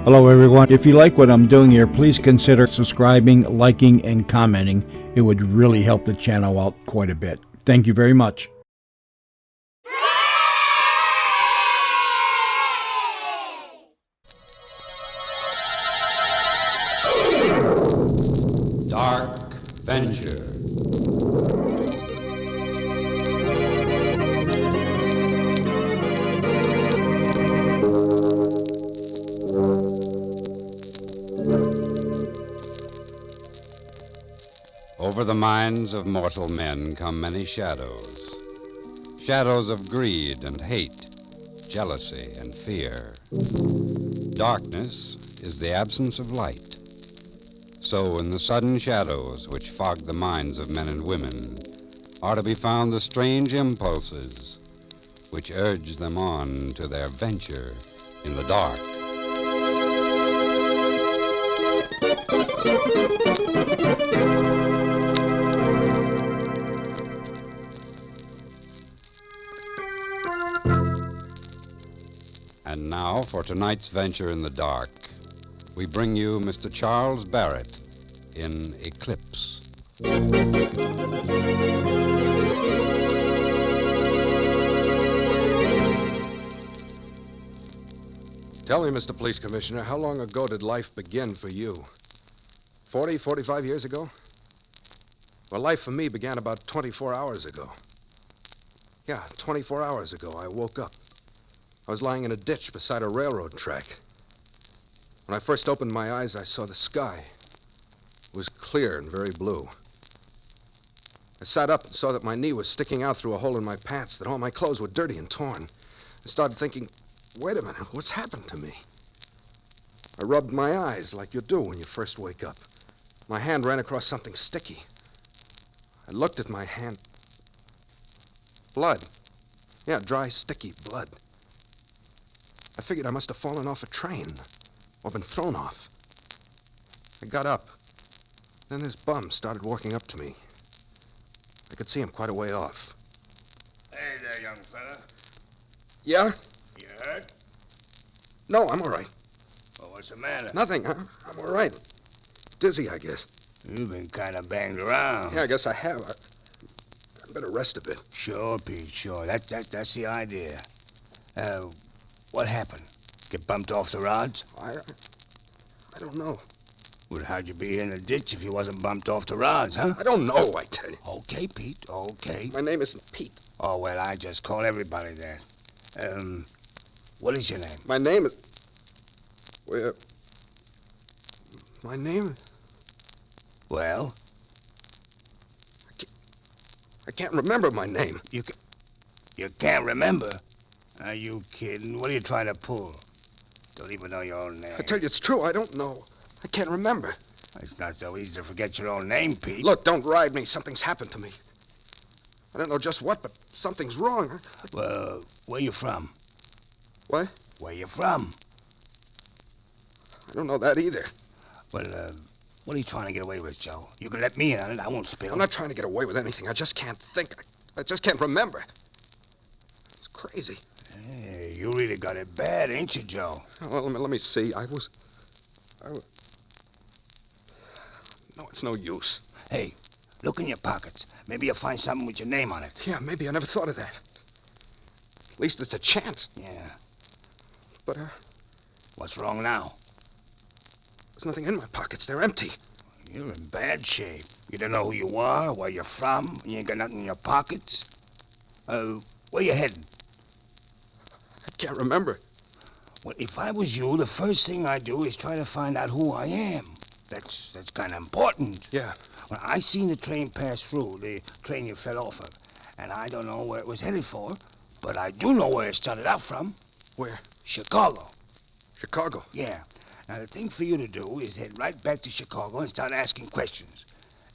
Hello everyone. If you like what I'm doing here, please consider subscribing, liking, and commenting. It would really help the channel out quite a bit. Thank you very much. Dark Venture. Over the minds of mortal men come many shadows. Shadows of greed and hate, jealousy and fear. Darkness is the absence of light. So in the sudden shadows which fog the minds of men and women are to be found the strange impulses which urge them on to their venture in the dark. And now, for tonight's venture in the dark, we bring you Mr. Charles Barrett in Eclipse. Tell me, Mr. Police Commissioner, how long ago did life begin for you? 40, 45 years ago? Well, life for me began about 24 hours ago. Yeah, 24 hours ago, I woke up. I was lying in a ditch beside a railroad track. When I first opened my eyes, I saw the sky. It was clear and very blue. I sat up and saw that my knee was sticking out through a hole in my pants, that all my clothes were dirty and torn. I started thinking, wait a minute, what's happened to me? I rubbed my eyes like you do when you first wake up. My hand ran across something sticky. I looked at my hand. Blood. Yeah, dry, sticky blood. I figured I must have fallen off a train or been thrown off. I got up. Then this bum started walking up to me. I could see him quite a way off. Hey there, young fella. Yeah? You hurt? No, I'm all right. Well, what's the matter? Nothing. I'm all right. Dizzy, I guess. You've been kind of banged around. Yeah, I guess I have. I better rest a bit. Sure, Pete, sure. That's the idea. What happened? Get bumped off the rods? I don't know. Well, how'd you be in the ditch if you wasn't bumped off the rods, huh? I don't know, I tell you. Okay, Pete, okay. My name isn't Pete. Oh, well, I just call everybody that. What is your name? My name is... Well... My name... Well? I can't remember my name. You can't remember? Are you kidding? What are you trying to pull? Don't even know your own name. I tell you, it's true. I don't know. I can't remember. It's not so easy to forget your own name, Pete. Look, don't ride me. Something's happened to me. I don't know just what, but something's wrong. Well, where you from? What? Where you from? I don't know that either. Well, what are you trying to get away with, Joe? You can let me in on it. I won't spill. I'm not trying to get away with anything. I just can't think. I just can't remember. It's crazy. Hey, you really got it bad, ain't you, Joe? Well, let me see. I was... No, it's no use. Hey, look in your pockets. Maybe you'll find something with your name on it. Yeah, maybe. I never thought of that. At least it's a chance. Yeah. But, What's wrong now? there's nothing in my pockets. They're empty. You're in bad shape. You don't know who you are, where you're from, and you ain't got nothing in your pockets. Where you heading? I can't remember. Well, if I was you, the first thing I'd do is try to find out who I am. That's kind of important. Yeah. Well, I seen the train pass through, the train you fell off of. And I don't know where it was headed for, but I do know where it started out from. Where? Chicago. Chicago. Yeah. Now, the thing for you to do is head right back to Chicago and start asking questions.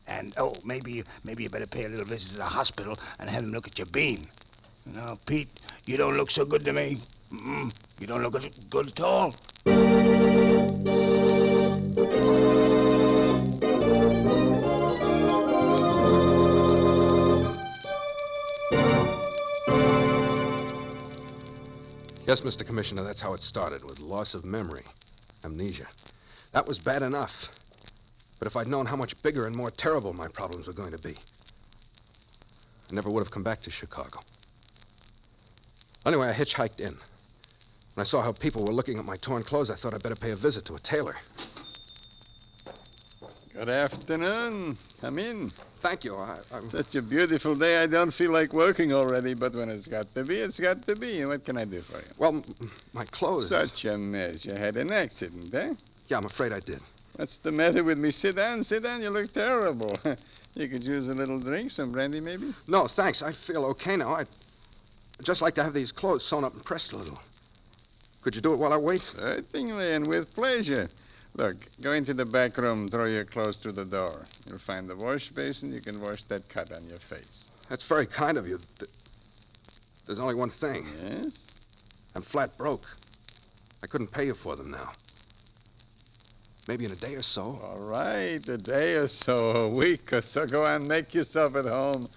And, maybe you better pay a little visit to the hospital and have them look at your bean. Now, Pete, you don't look so good to me. You don't look good at all. Yes, Mr. Commissioner, that's how it started, with loss of memory. amnesia. That was bad enough. But if I'd known how much bigger and more terrible my problems were going to be, I never would have come back to Chicago. Anyway, I hitchhiked in. When I saw how people were looking at my torn clothes, I thought I'd better pay a visit to a tailor. Good afternoon. Come in. Thank you. I'm... Such a beautiful day, I don't feel like working already, but when it's got to be, it's got to be. What can I do for you? Well, my clothes... Such a mess. You had an accident, eh? Yeah, I'm afraid I did. What's the matter with me? Sit down, you look terrible. You could use a little drink, some brandy maybe? No, thanks. I feel okay now. I'd just like to have these clothes sewn up and pressed a little. Could you do it while I wait? Certainly, and with pleasure. Look, go into the back room, throw your clothes through the door. You'll find the wash basin. You can wash that cut on your face. That's very kind of you. There's only one thing. Yes? I'm flat broke. I couldn't pay you for them now. Maybe in a day or so. All right, a day or so, a week or so. Go on, make yourself at home.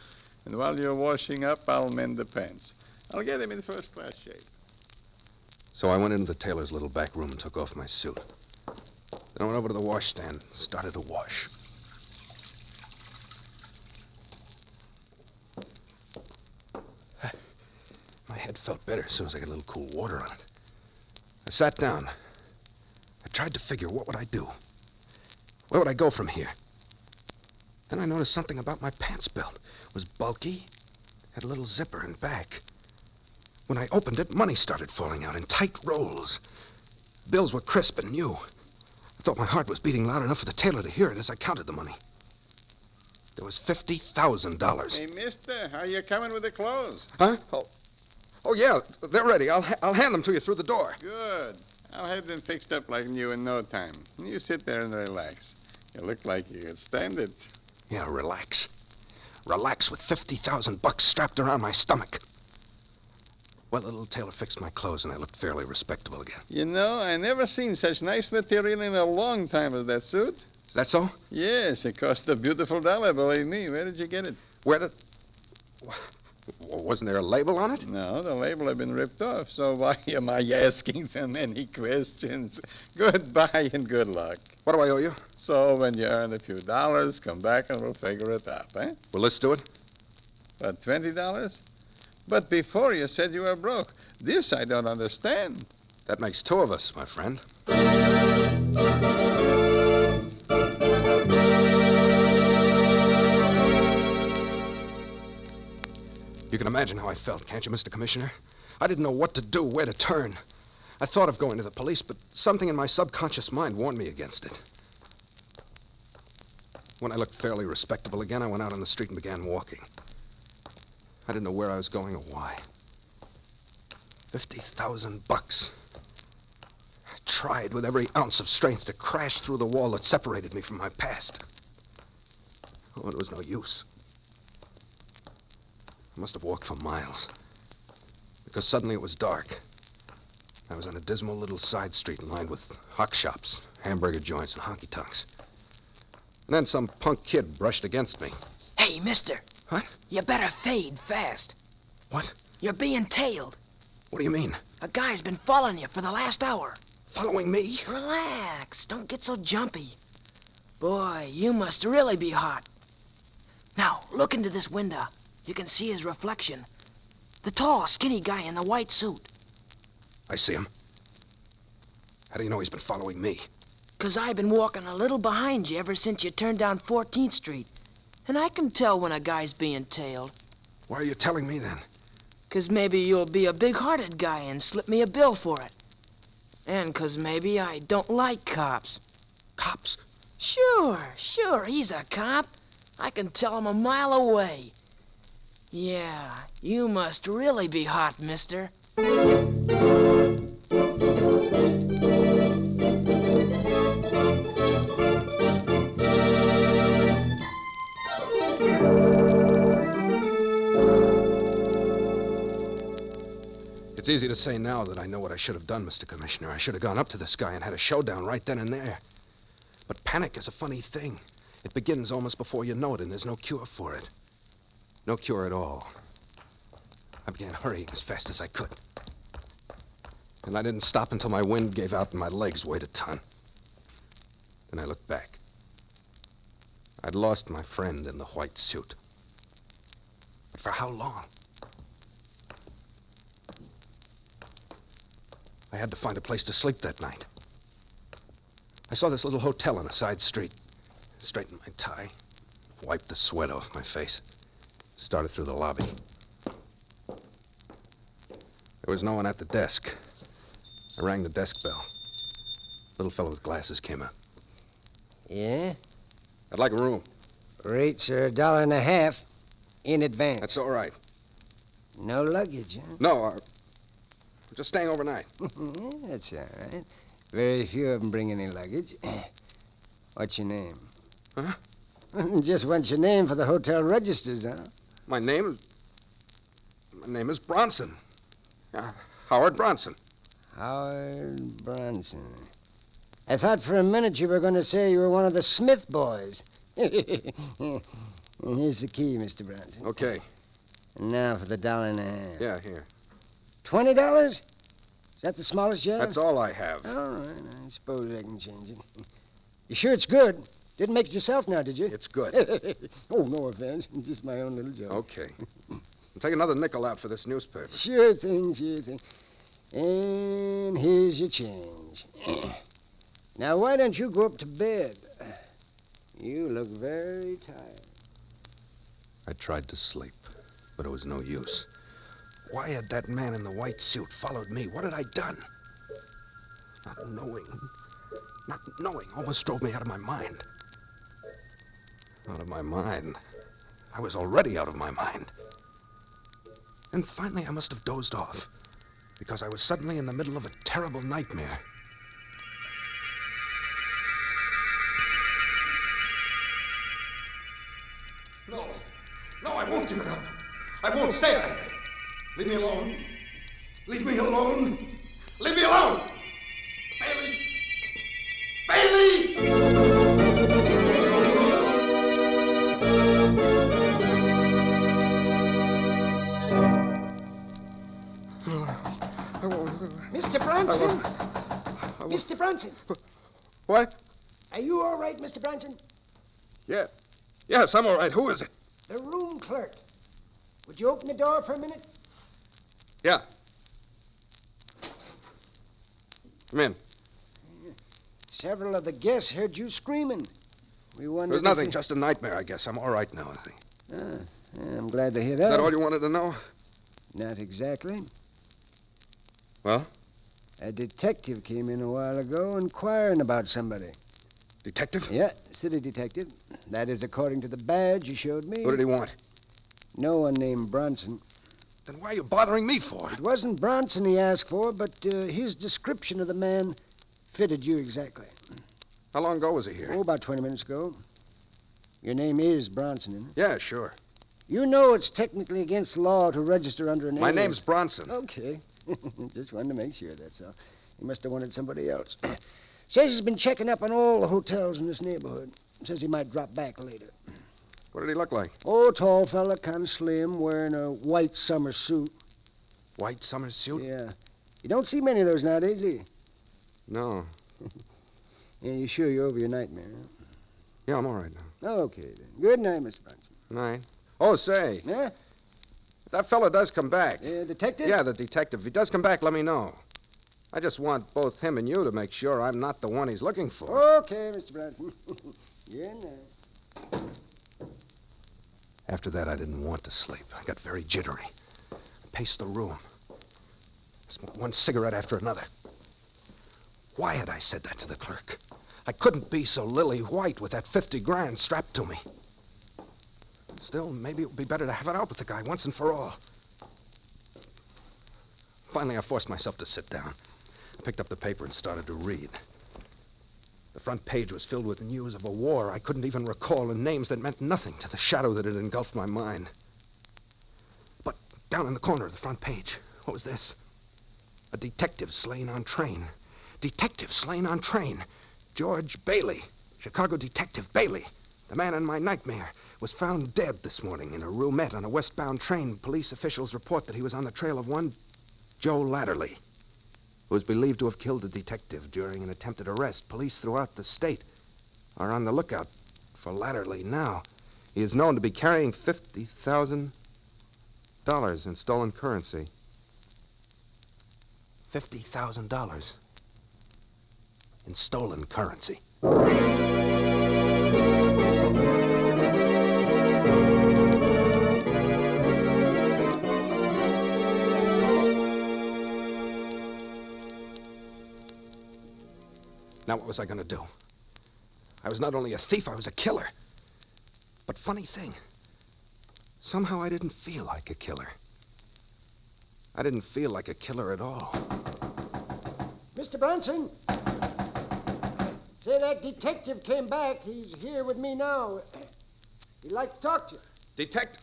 And while you're washing up, I'll mend the pants. I'll get them in first-class shape. So I went into the tailor's little back room and took off my suit. Then I went over to the washstand and started to wash. My head felt better as soon as I got a little cool water on it. I sat down. I tried to figure what would I do. Where would I go from here? Then I noticed something about my pants belt. It was bulky, had a little zipper in back. When I opened it, money started falling out in tight rolls. Bills were crisp and new. I thought my heart was beating loud enough for the tailor to hear it as I counted the money. There was $50,000. Hey, mister, how you coming with the clothes? Huh? Oh, yeah, they're ready. I'll hand them to you through the door. Good. I'll have them fixed up like new in no time. You sit there and relax. You look like you could stand it. Yeah, relax. Relax with $50,000 strapped around my stomach. Well, the little tailor fixed my clothes, and I looked fairly respectable again. You know, I never seen such nice material in a long time as that suit. Is that so? Yes, it cost a beautiful dollar, believe me. Where did you get it? Where did... Wasn't there a label on it? No, the label had been ripped off, so why am I asking so many questions? Goodbye and good luck. What do I owe you? So when you earn a few dollars, come back and we'll figure it out, eh? Will this do it? What, $20? But before you said you were broke. This I don't understand. That makes two of us, my friend. You can imagine how I felt, can't you, Mr. Commissioner? I didn't know what to do, where to turn. I thought of going to the police, but something in my subconscious mind warned me against it. When I looked fairly respectable again, I went out on the street and began walking. I didn't know where I was going or why. $50,000. I tried with every ounce of strength to crash through the wall that separated me from my past. Oh, it was no use. I must have walked for miles. Because suddenly it was dark. I was on a dismal little side street lined with hock shops, hamburger joints, and honky-tonks. And then some punk kid brushed against me. Hey, mister. What? You better fade fast. What? You're being tailed. What do you mean? A guy's been following you for the last hour. Following me? Relax. Don't get so jumpy. Boy, you must really be hot. Now, look into this window. You can see his reflection. The tall, skinny guy in the white suit. I see him. How do you know he's been following me? 'Cause I've been walking a little behind you ever since you turned down 14th Street. And I can tell when a guy's being tailed. Why are you telling me then? 'Cause maybe you'll be a big-hearted guy and slip me a bill for it. And 'cause maybe I don't like cops. Cops? Sure, he's a cop. I can tell him a mile away. Yeah, you must really be hot, mister. It's easy to say now that I know what I should have done, Mr. Commissioner. I should have gone up to this guy and had a showdown right then and there. But panic is a funny thing. It begins almost before you know it, and there's no cure for it. No cure at all. I began hurrying as fast as I could. And I didn't stop until my wind gave out and my legs weighed a ton. Then I looked back. I'd lost my friend in the white suit. But for how long? I had to find a place to sleep that night. I saw this little hotel on a side street. Straightened my tie, wiped the sweat off my face, started through the lobby. There was no one at the desk. I rang the desk bell. Little fellow with glasses came out. Yeah? I'd like a room. Rates are $1.50 in advance. That's all right. No luggage, huh? No, I'm just staying overnight. Yeah, that's all right. Very few of them bring any luggage. What's your name? Huh? Just what's your name for the hotel registers, huh? My name is Bronson. Howard Bronson. Howard Bronson. I thought for a minute you were going to say you were one of the Smith boys. Here's the key, Mr. Bronson. Okay. And now for the $1.50. Yeah, here. $20? Is that the smallest you have? That's all I have. All right, I suppose I can change it. You sure it's good? Didn't make it yourself now, did you? It's good. Oh, no offense. Just my own little joke. Okay. I'll take another nickel out for this newspaper. Sure thing, sure thing. And here's your change. Now, why don't you go up to bed? You look very tired. I tried to sleep, but it was no use. Why had that man in the white suit followed me? What had I done? Not knowing almost drove me out of my mind. Out of my mind. I was already out of my mind. And finally I must have dozed off, because I was suddenly in the middle of a terrible nightmare. No, I won't give it up. I won't stay there. Leave me alone. Leave me alone. Leave me alone. Bailey! Bailey! Mr. Bronson? Mr. Bronson? What? Are you all right, Mr. Bronson? Yeah. Yes, I'm all right. Who is it? The room clerk. Would you open the door for a minute? Yeah. Come in. Several of the guests heard you screaming. We wondered. There's nothing, just a nightmare, I guess. I'm all right now, I think. I'm glad to hear that. Is that all you wanted to know? Not exactly. Well? A detective came in a while ago inquiring about somebody. Detective? Yeah, city detective. That is according to the badge you showed me. What did he want? No one named Bronson. Then why are you bothering me for? It wasn't Bronson he asked for, but his description of the man fitted you exactly. How long ago was he here? Oh, about 20 minutes ago. Your name is Bronson, isn't it? Yeah, sure. You know it's technically against the law to register under a name. My name's Bronson. Okay. Just wanted to make sure, that's all. He must have wanted somebody else. Says he's been checking up on all the hotels in this neighborhood. Says he might drop back later. What did he look like? Oh, tall fella, kind of slim, wearing a white summer suit. White summer suit? Yeah. You don't see many of those nowadays, do you? No. Yeah, you sure you're over your nightmare, huh? Yeah, I'm all right now. Okay, then. Good night, Mr. Bronson. Night. Oh, say. Yeah? If that fellow does come back. Detective? Yeah, the detective. If he does come back, let me know. I just want both him and you to make sure I'm not the one he's looking for. Okay, Mr. Bronson. Good night. After that, I didn't want to sleep. I got very jittery. I paced the room. Smoked one cigarette after another. Why had I said that to the clerk? I couldn't be so lily white with that 50 grand strapped to me. Still, maybe it would be better to have it out with the guy once and for all. Finally, I forced myself to sit down. I picked up the paper and started to read. The front page was filled with news of a war I couldn't even recall and names that meant nothing to the shadow that had engulfed my mind. But down in the corner of the front page, what was this? A detective slain on train. Detective slain on train. George Bailey, Chicago detective Bailey, the man in my nightmare, was found dead this morning in a roomette on a westbound train. Police officials report that he was on the trail of one Joe Latterly. who is believed to have killed a detective during an attempted arrest. Police throughout the state are on the lookout for Latterly now. He is known to be carrying $50,000 in stolen currency. $50,000 in stolen currency. Now, what was I going to do? I was not only a thief, I was a killer. But funny thing, somehow I didn't feel like a killer. I didn't feel like a killer at all. Mr. Bronson? Say, that detective came back. He's here with me now. He'd like to talk to you. Detective?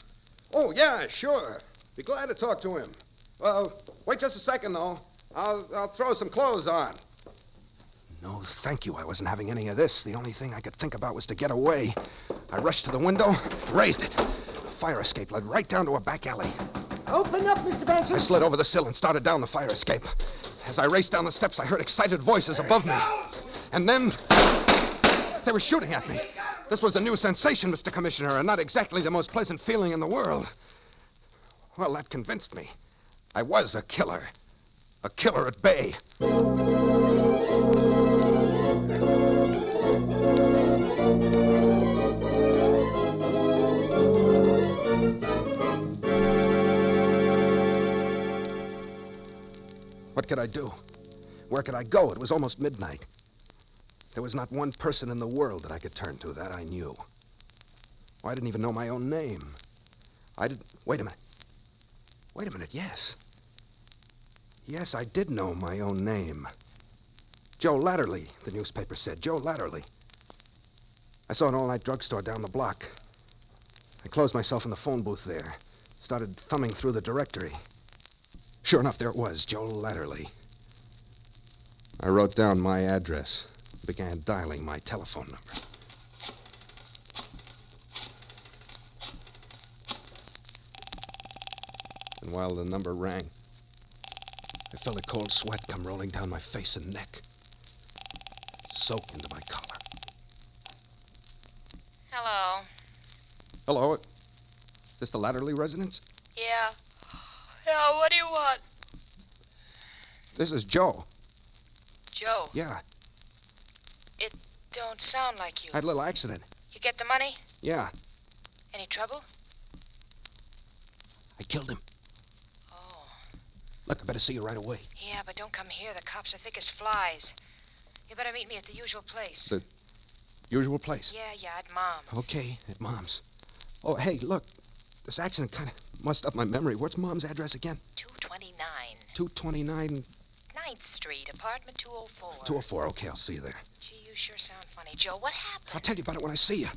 Oh, yeah, sure. Be glad to talk to him. Well, wait just a second, though. I'll throw some clothes on. No, thank you. I wasn't having any of this. The only thing I could think about was to get away. I rushed to the window, raised it. A fire escape led right down to a back alley. Open up, Mr. Benson. I slid over the sill and started down the fire escape. As I raced down the steps, I heard excited voices above me. And then they were shooting at me. This was a new sensation, Mr. Commissioner, and not exactly the most pleasant feeling in the world. Well, that convinced me. I was a killer. A killer at bay. What could I do? Where could I go? It was almost midnight. There was not one person in the world that I could turn to. That I knew. Oh, I didn't even know my own name. Wait a minute. Wait a minute, yes. Yes, I did know my own name. Joe Latterly, the newspaper said. Joe Latterly. I saw an all-night drugstore down the block. I closed myself in the phone booth there. Started thumbing through the directory. Sure enough, there it was, Joe Latterly. I wrote down my address, began dialing my telephone number. And while the number rang, I felt a cold sweat come rolling down my face and neck, soak into my collar. Hello. Hello, is this the Latterly residence? Yeah. Yeah, what do you want? This is Joe. Joe, Yeah, it don't sound like you. I had a little accident. You get the money? Yeah, Any trouble? I killed him. Oh. Look, I better see you right away. Yeah, but don't come here. The cops are thick as flies. You better meet me at the usual place. The usual place? Yeah, at Mom's. Okay, at Mom's. Oh, hey, look. This accident kind of mussed up my memory. What's Mom's address again? 229. 229... 9th Street, apartment 204. 204. Okay, I'll see you there. Gee, you sure sound funny. Joe, what happened? I'll tell you about it when I see you.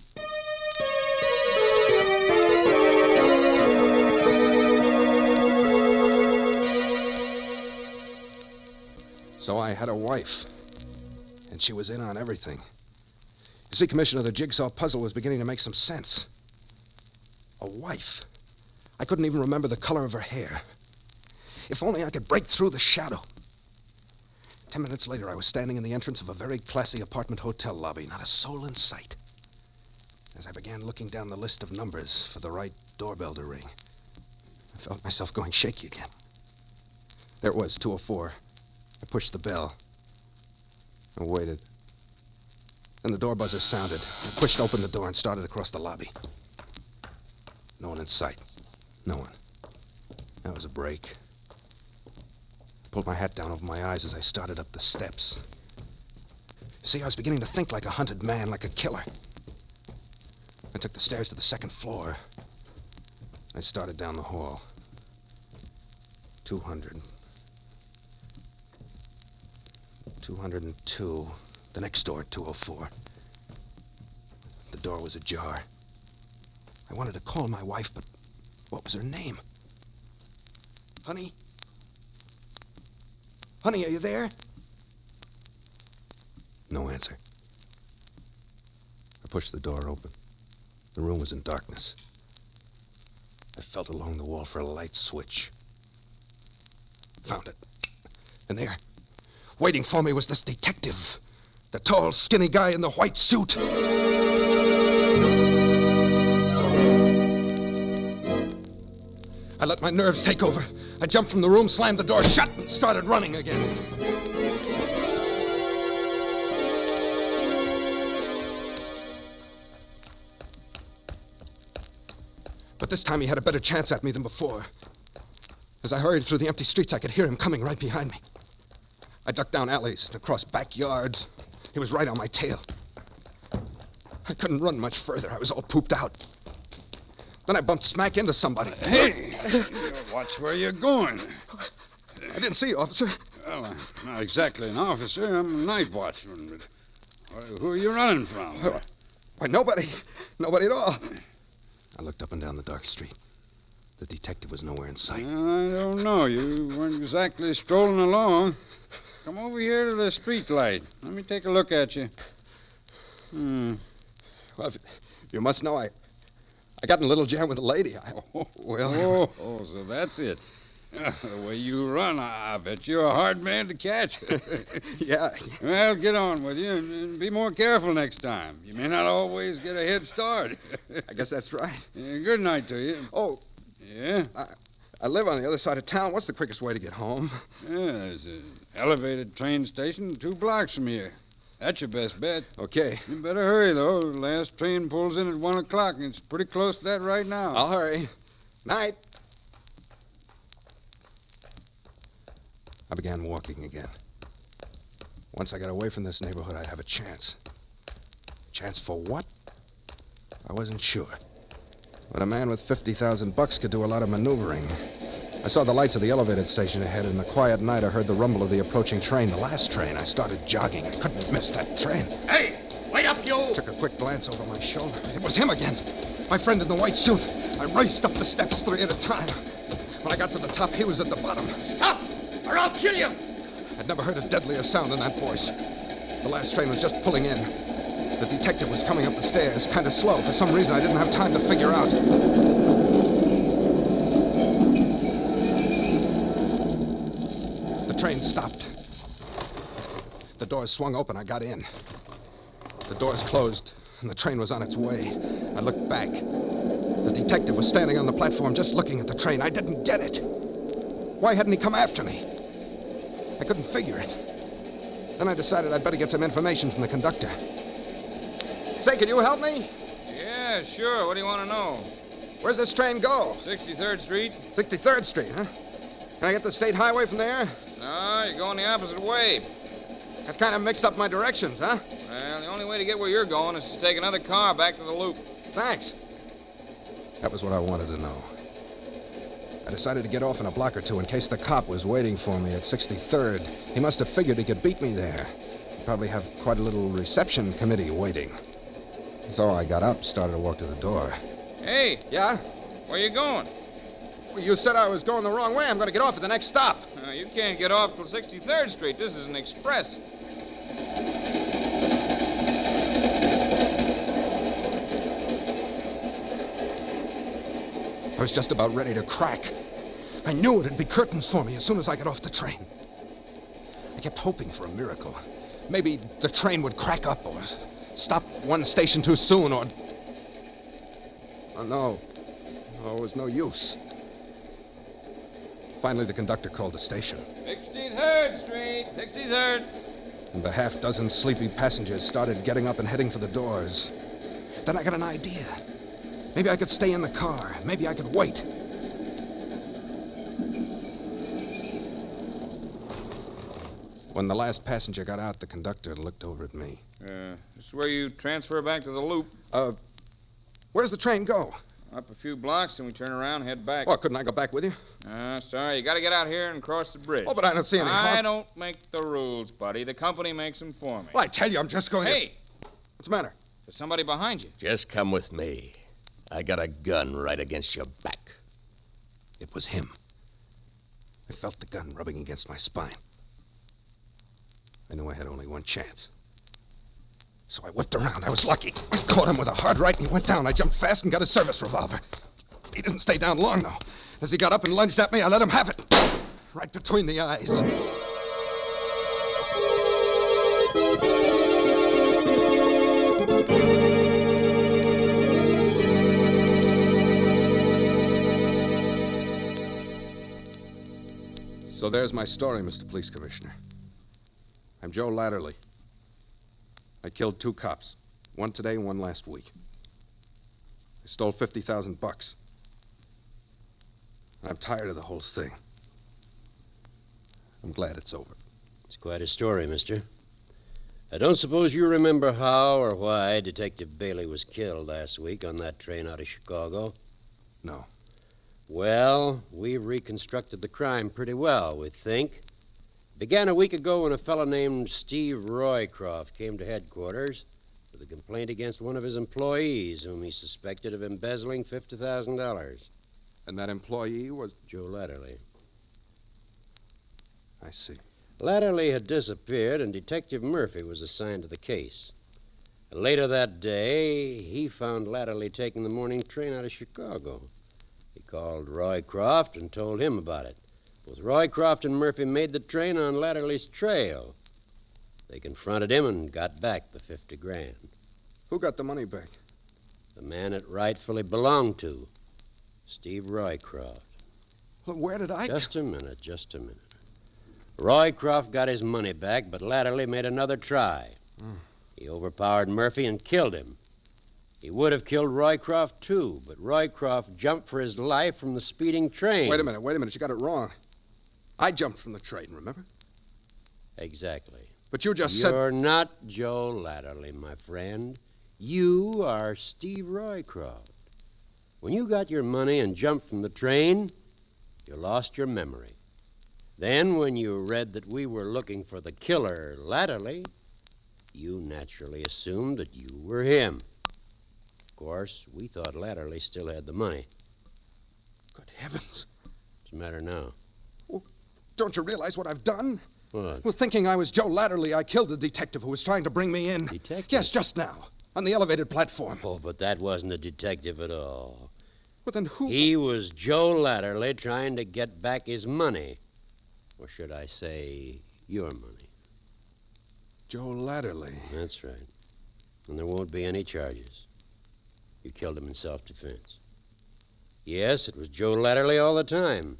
So I had a wife, and she was in on everything. You see, Commissioner, the jigsaw puzzle was beginning to make some sense. A wife. I couldn't even remember the color of her hair. If only I could break through the shadow. 10 minutes later, I was standing in the entrance of a very classy apartment hotel lobby, not a soul in sight. As I began looking down the list of numbers for the right doorbell to ring, I felt myself going shaky again. There it was, 204. I pushed the bell. I waited. Then the door buzzer sounded. I pushed open the door and started across the lobby. No one in sight. No one. That was a break. I pulled my hat down over my eyes as I started up the steps. See, I was beginning to think like a hunted man, like a killer. I took the stairs to the second floor. I started down the hall. 200. 202. The next door, 204. The door was ajar. I wanted to call my wife, but what was her name? Honey? Honey, are you there? No answer. I pushed the door open. The room was in darkness. I felt along the wall for a light switch. Found it. And there, Waiting for me was this detective. The tall, skinny guy in the white suit. I let my nerves take over. I jumped from the room, slammed the door shut, and started running again. But this time he had a better chance at me than before. As I hurried through the empty streets, I could hear him coming right behind me. I ducked down alleys and across backyards. He was right on my tail. I couldn't run much further. I was all pooped out. Then I bumped smack into somebody. Hey, watch where you're going. I didn't see you, officer. Well, I'm not exactly an officer. I'm a night watchman. But who are you running from? Why, nobody. Nobody at all. I looked up and down the dark street. The detective was nowhere in sight. Well, I don't know. You weren't exactly strolling along. Come over here to the street light. Let me take a look at you. Well, you must know I got in a little jam with a lady. So that's it. The way you run, I bet you're a hard man to catch. Yeah. Well, get on with you and be more careful next time. You may not always get a head start. I guess that's right. Good night to you. Oh. Yeah? I live on the other side of town. What's the quickest way to get home? There's an elevated train station 2 blocks from here. That's your best bet. Okay. You better hurry, though. The last train pulls in at 1 o'clock, and it's pretty close to that right now. I'll hurry. Night. I began walking again. Once I got away from this neighborhood, I'd have a chance. Chance for what? I wasn't sure. But a man with $50,000 could do a lot of maneuvering. I saw the lights of the elevated station ahead. In the quiet night, I heard the rumble of the approaching train, the last train. I started jogging. I couldn't miss that train. Hey, wait up, you! Took a quick glance over my shoulder. It was him again. My friend in the white suit. I raced up the steps 3 at a time. When I got to the top, he was at the bottom. Stop, or I'll kill you! I'd never heard a deadlier sound than that voice. The last train was just pulling in. The detective was coming up the stairs, kind of slow. For some reason, I didn't have time to figure out. The train stopped. The doors swung open. I got in. The doors closed, and the train was on its way. I looked back. The detective was standing on the platform just looking at the train. I didn't get it. Why hadn't he come after me? I couldn't figure it. Then I decided I'd better get some information from the conductor. Say, can you help me? Yeah, sure. What do you want to know? Where's this train go? 63rd Street? 63rd Street, huh? Can I get the state highway from there? No, you're going the opposite way. That kind of mixed up my directions, huh? Well, the only way to get where you're going is to take another car back to the loop. Thanks. That was what I wanted to know. I decided to get off in a block or two in case the cop was waiting for me at 63rd. He must have figured he could beat me there. He'd probably have quite a little reception committee waiting. So I got up, started to walk to the door. Hey. Yeah? Where you going? Well, you said I was going the wrong way. I'm going to get off at the next stop. You can't get off till 63rd Street. This is an express. I was just about ready to crack. I knew it'd be curtains for me as soon as I got off the train. I kept hoping for a miracle. Maybe the train would crack up or stop one station too soon or... Oh, no. Oh, it was no use. Finally, the conductor called the station. 63rd Street, 63rd. And the half-dozen sleepy passengers started getting up and heading for the doors. Then I got an idea. Maybe I could stay in the car. Maybe I could wait. When the last passenger got out, the conductor looked over at me. This is where you transfer back to the loop. Where's the train go? Up a few blocks, and we turn around and head back. Well, couldn't I go back with you? Sorry. You got to get out here and cross the bridge. Oh, but I don't see any I don't make the rules, buddy. The company makes them for me. Well, I tell you, I'm just going to... Hey! What's the matter? There's somebody behind you. Just come with me. I got a gun right against your back. It was him. I felt the gun rubbing against my spine. I knew I had only one chance. So I whipped around. I was lucky. I caught him with a hard right, and he went down. I jumped fast and got a service revolver. He didn't stay down long, though. As he got up and lunged at me, I let him have it. Right between the eyes. So there's my story, Mr. Police Commissioner. I'm Joe Latterly. I killed 2 cops. One today and one last week. I stole $50,000. I'm tired of the whole thing. I'm glad it's over. It's quite a story, mister. I don't suppose you remember how or why Detective Bailey was killed last week on that train out of Chicago? No. Well, we've reconstructed the crime pretty well, we think. It began a week ago when a fellow named Steve Roycroft came to headquarters with a complaint against one of his employees whom he suspected of embezzling $50,000. And that employee was... Joe Latterly. I see. Latterly had disappeared, and Detective Murphy was assigned to the case. Later that day, he found Latterly taking the morning train out of Chicago. He called Roycroft and told him about it. Both Roycroft and Murphy made the train on Latterly's trail. They confronted him and got back the $50,000. Who got the money back? The man it rightfully belonged to, Steve Roycroft. Well, where did I... Just a minute. Roycroft got his money back, but Latterly made another try. He overpowered Murphy and killed him. He would have killed Roycroft, too, but Roycroft jumped for his life from the speeding train. Wait a minute. You got it wrong. I jumped from the train, remember? Exactly. But you just said... You're not Joe Latterly, my friend. You are Steve Roycroft. When you got your money and jumped from the train, you lost your memory. Then, when you read that we were looking for the killer, Latterly, you naturally assumed that you were him. Of course, we thought Latterly still had the money. Good heavens. What's the matter now? Well, don't you realize what I've done? What? Well, thinking I was Joe Latterly, I killed the detective who was trying to bring me in. Detective? Yes, just now, on the elevated platform. Oh, but that wasn't a detective at all. Well, then who... He was Joe Latterly trying to get back his money. Or should I say, your money. Joe Latterly. That's right. And there won't be any charges. You killed him in self-defense. Yes, it was Joe Latterly all the time.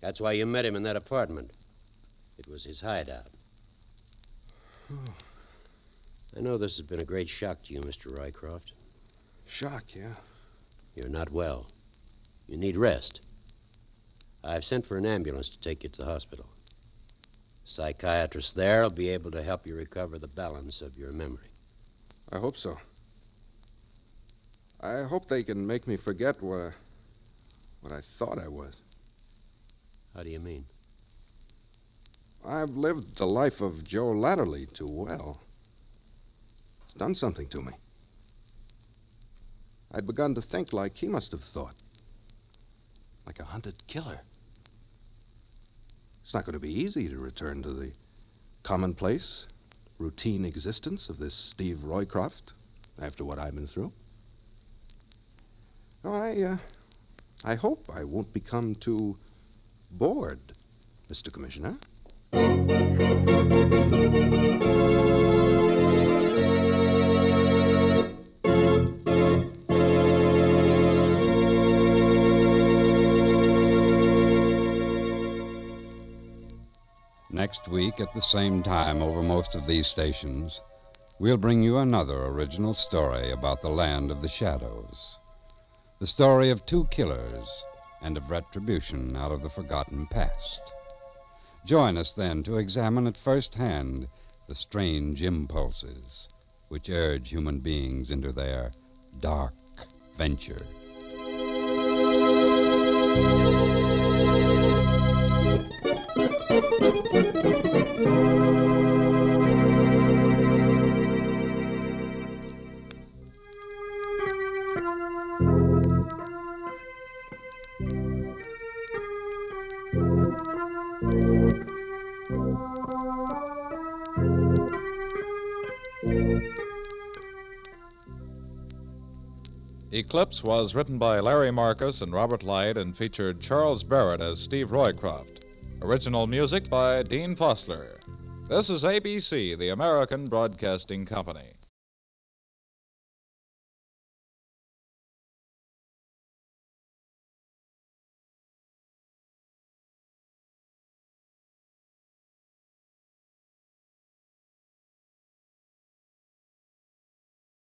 That's why you met him in that apartment. It was his hideout. I know this has been a great shock to you, Mr. Roycroft. Shock, yeah? You're not well. You need rest. I've sent for an ambulance to take you to the hospital. A psychiatrist there will be able to help you recover the balance of your memory. I hope so. I hope they can make me forget what I thought I was. How do you mean? I've lived the life of Joe Latterly too well. It's done something to me. I'd begun to think like he must have thought. Like a hunted killer. It's not going to be easy to return to the commonplace, routine existence of this Steve Roycroft after what I've been through. No, I hope I won't become too bored, Mr. Commissioner. Next week, at the same time over most of these stations, we'll bring you another original story about the land of the shadows. The story of 2 killers and of retribution out of the forgotten past. Join us then to examine at first hand the strange impulses which urge human beings into their dark venture. Eclipse was written by Larry Marcus and Robert Light and featured Charles Barrett as Steve Roycroft. Original music by Dean Fossler. This is ABC, the American Broadcasting Company.